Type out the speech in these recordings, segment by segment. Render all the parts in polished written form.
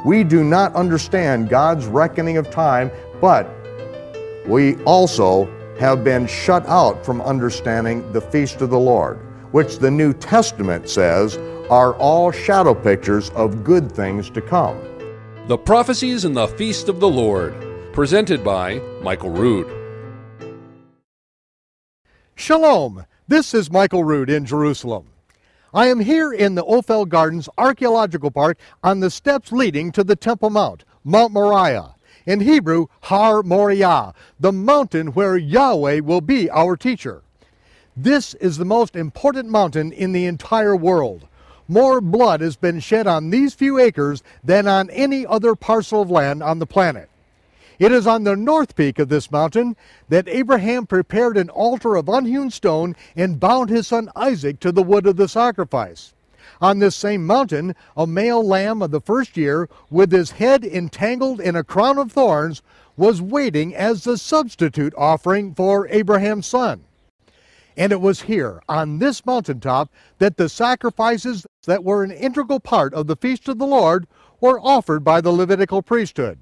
We do not understand God's reckoning of time, but we also have been shut out from understanding the feast of the Lord, which the New Testament says are all shadow pictures of good things to come. The Prophecies and the Feast of the Lord, presented by Michael Rood. Shalom, this is Michael Rood in Jerusalem. I am here in the Ophel Gardens Archaeological Park on the steps leading to the Temple Mount, Mount Moriah. In Hebrew, Har Moriah, the mountain where Yahweh will be our teacher. This is the most important mountain in the entire world. More blood has been shed on these few acres than on any other parcel of land on the planet. It is on the north peak of this mountain that Abraham prepared an altar of unhewn stone and bound his son Isaac to the wood of the sacrifice. On this same mountain, a male lamb of the first year, with his head entangled in a crown of thorns, was waiting as the substitute offering for Abraham's son. And it was here, on this mountaintop, that the sacrifices that were an integral part of the feast of the Lord were offered by the Levitical priesthood.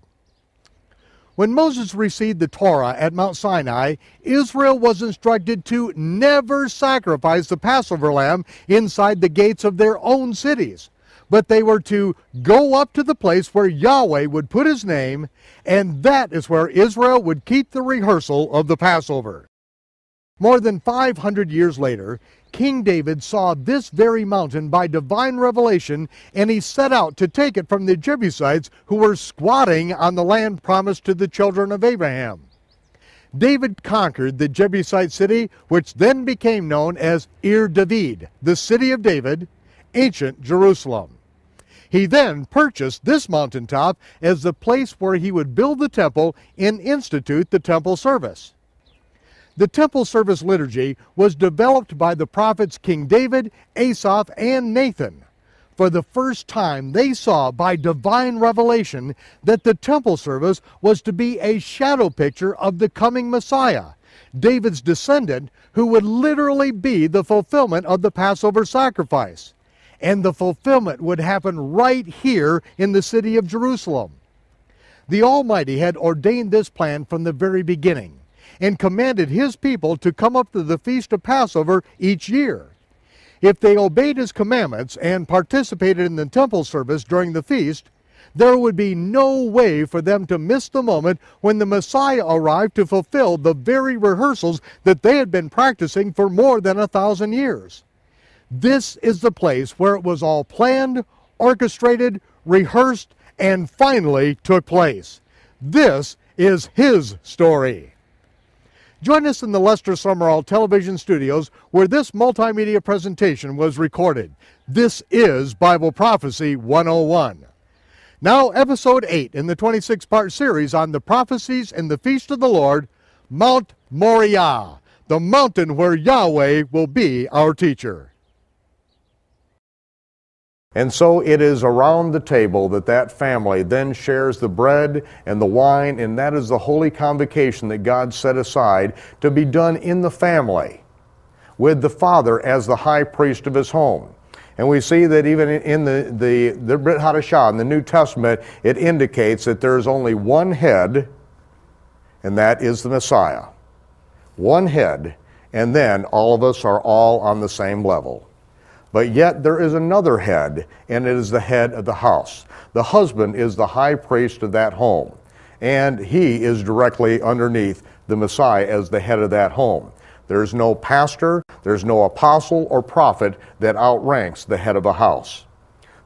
When Moses received the Torah at Mount Sinai, Israel was instructed to never sacrifice the Passover lamb inside the gates of their own cities, but they were to go up to the place where Yahweh would put his name, and that is where Israel would keep the rehearsal of the Passover. More than 500 years later, King David saw this very mountain by divine revelation, and he set out to take it from the Jebusites who were squatting on the land promised to the children of Abraham. David conquered the Jebusite city, which then became known as Ir-David, the city of David, ancient Jerusalem. He then purchased this mountaintop as the place where he would build the temple and institute the temple service. The temple service liturgy was developed by the prophets King David, Asaph, and Nathan. For the first time, they saw by divine revelation that the temple service was to be a shadow picture of the coming Messiah, David's descendant, who would literally be the fulfillment of the Passover sacrifice. And the fulfillment would happen right here in the city of Jerusalem. The Almighty had ordained this plan from the very beginning, and commanded his people to come up to the feast of Passover each year. If they obeyed his commandments and participated in the temple service during the feast, there would be no way for them to miss the moment when the Messiah arrived to fulfill the very rehearsals that they had been practicing for more than 1,000 years. This is the place where it was all planned, orchestrated, rehearsed, and finally took place. This is his story. Join us in the Lester Summerall television studios where this multimedia presentation was recorded. This is Bible Prophecy 101. Now, Episode 8 in the 26-part series on the Prophecies and the Feast of the Lord, Mount Moriah, the mountain where Yahweh will be our teacher. And so it is around the table that family then shares the bread and the wine, and that is the holy convocation that God set aside to be done in the family, with the father as the high priest of his home. And we see that even in the Brit Hadashah, in the New Testament, it indicates that there is only one head, and that is the Messiah. One head, and then all of us are all on the same level. But yet there is another head, and it is the head of the house. The husband is the high priest of that home, and he is directly underneath the Messiah as the head of that home. There's no pastor, there's no apostle or prophet that outranks the head of a house.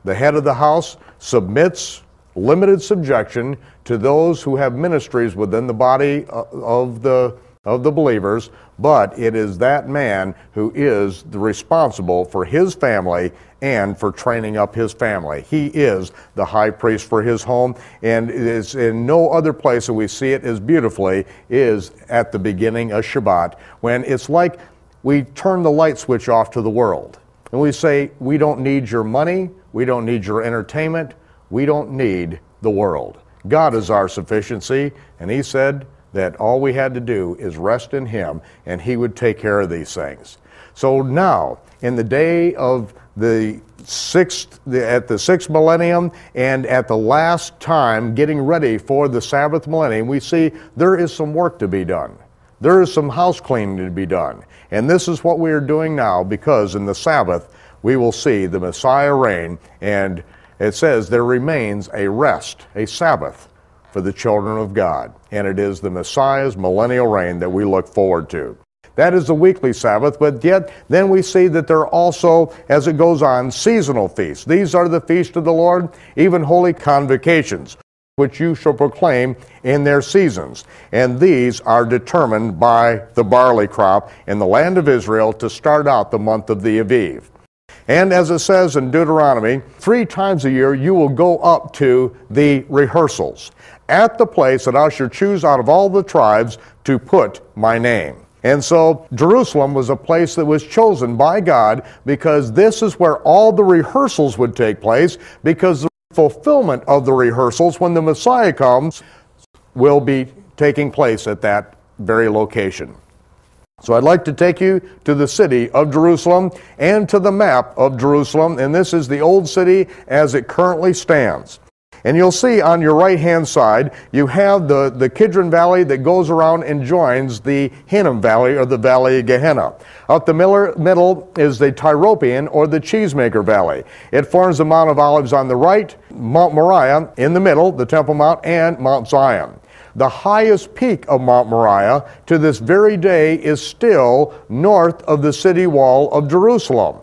The head of the house submits limited subjection to those who have ministries within the body of the believers, but it is that man who is responsible for his family and for training up his family. He is the high priest for his home, and it is in no other place that we see it as beautifully is at the beginning of Shabbat, when it's like we turn the light switch off to the world. And we say, we don't need your money, we don't need your entertainment, we don't need the world. God is our sufficiency, and he said that all we had to do is rest in him, and he would take care of these things. So now, in the day of the at the sixth millennium and at the last time getting ready for the Sabbath millennium, we see there is some work to be done. There is some house cleaning to be done. And this is what we are doing now, because in the Sabbath we will see the Messiah reign, and it says there remains a rest, a Sabbath for the children of God. And it is the Messiah's millennial reign that we look forward to. That is the weekly Sabbath, but yet then we see that there are also, as it goes on, seasonal feasts. These are the feast of the Lord, even holy convocations, which you shall proclaim in their seasons. And these are determined by the barley crop in the land of Israel to start out the month of the Aviv. And as it says in Deuteronomy, 3 times a year you will go up to the rehearsals at the place that I shall choose out of all the tribes to put my name. And so Jerusalem was a place that was chosen by God, because this is where all the rehearsals would take place, because the fulfillment of the rehearsals when the Messiah comes will be taking place at that very location. So I'd like to take you to the city of Jerusalem and to the map of Jerusalem, and this is the old city as it currently stands. And you'll see on your right-hand side, you have the Kidron Valley that goes around and joins the Hinnom Valley, or the Valley of Gehenna. Up the middle is the Tyropian, or the Cheesemaker Valley. It forms the Mount of Olives on the right, Mount Moriah in the middle, the Temple Mount, and Mount Zion. The highest peak of Mount Moriah to this very day is still north of the city wall of Jerusalem.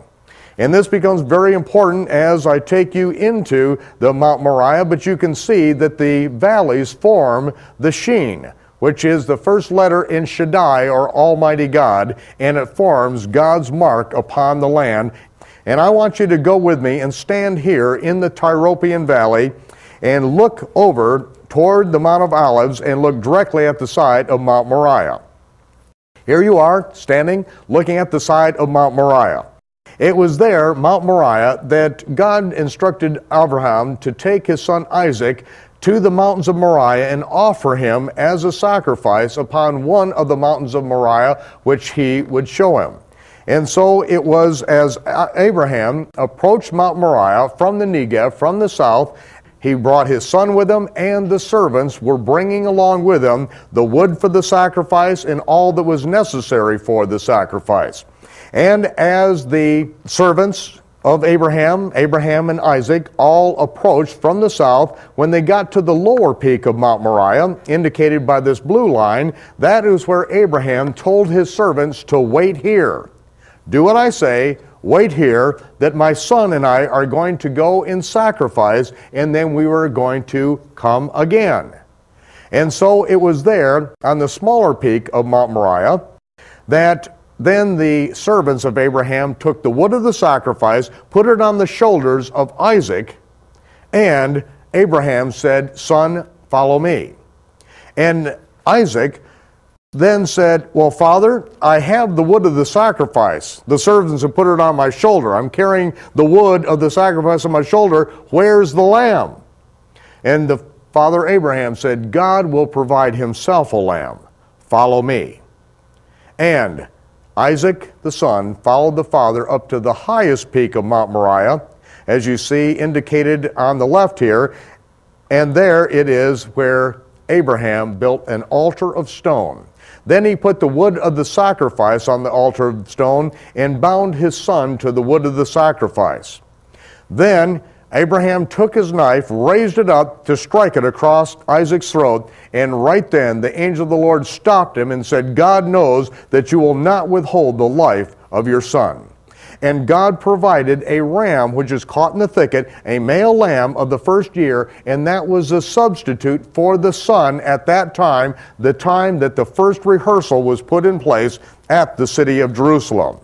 And this becomes very important as I take you into the Mount Moriah, but you can see that the valleys form the Sheen, which is the first letter in Shaddai, or Almighty God, and it forms God's mark upon the land. And I want you to go with me and stand here in the Tyropian Valley and look over toward the Mount of Olives and look directly at the side of Mount Moriah. Here you are, standing, looking at the side of Mount Moriah. It was there, Mount Moriah, that God instructed Abraham to take his son Isaac to the mountains of Moriah and offer him as a sacrifice upon one of the mountains of Moriah, which he would show him. And so it was as Abraham approached Mount Moriah from the Negev, from the south, he brought his son with him, and the servants were bringing along with him the wood for the sacrifice and all that was necessary for the sacrifice. And as the servants of Abraham and Isaac, all approached from the south, when they got to the lower peak of Mount Moriah, indicated by this blue line, that is where Abraham told his servants to wait here. Do what I say, wait here, that my son and I are going to go and sacrifice, and then we were going to come again. And so it was there, on the smaller peak of Mount Moriah, that then the servants of Abraham took the wood of the sacrifice, put it on the shoulders of Isaac, and Abraham said, "Son, follow me." And Isaac then said, "Well, Father, I have the wood of the sacrifice. The servants have put it on my shoulder. I'm carrying the wood of the sacrifice on my shoulder. Where's the lamb?" And the father Abraham said, "God will provide himself a lamb. Follow me." And Isaac, the son, followed the father up to the highest peak of Mount Moriah, as you see indicated on the left here, and there it is where Abraham built an altar of stone. Then he put the wood of the sacrifice on the altar of stone and bound his son to the wood of the sacrifice. Then Abraham took his knife, raised it up to strike it across Isaac's throat, and right then the angel of the Lord stopped him and said, "God knows that you will not withhold the life of your son." And God provided a ram which is caught in the thicket, a male lamb of the first year, and that was a substitute for the son at that time, the time that the first rehearsal was put in place at the city of Jerusalem.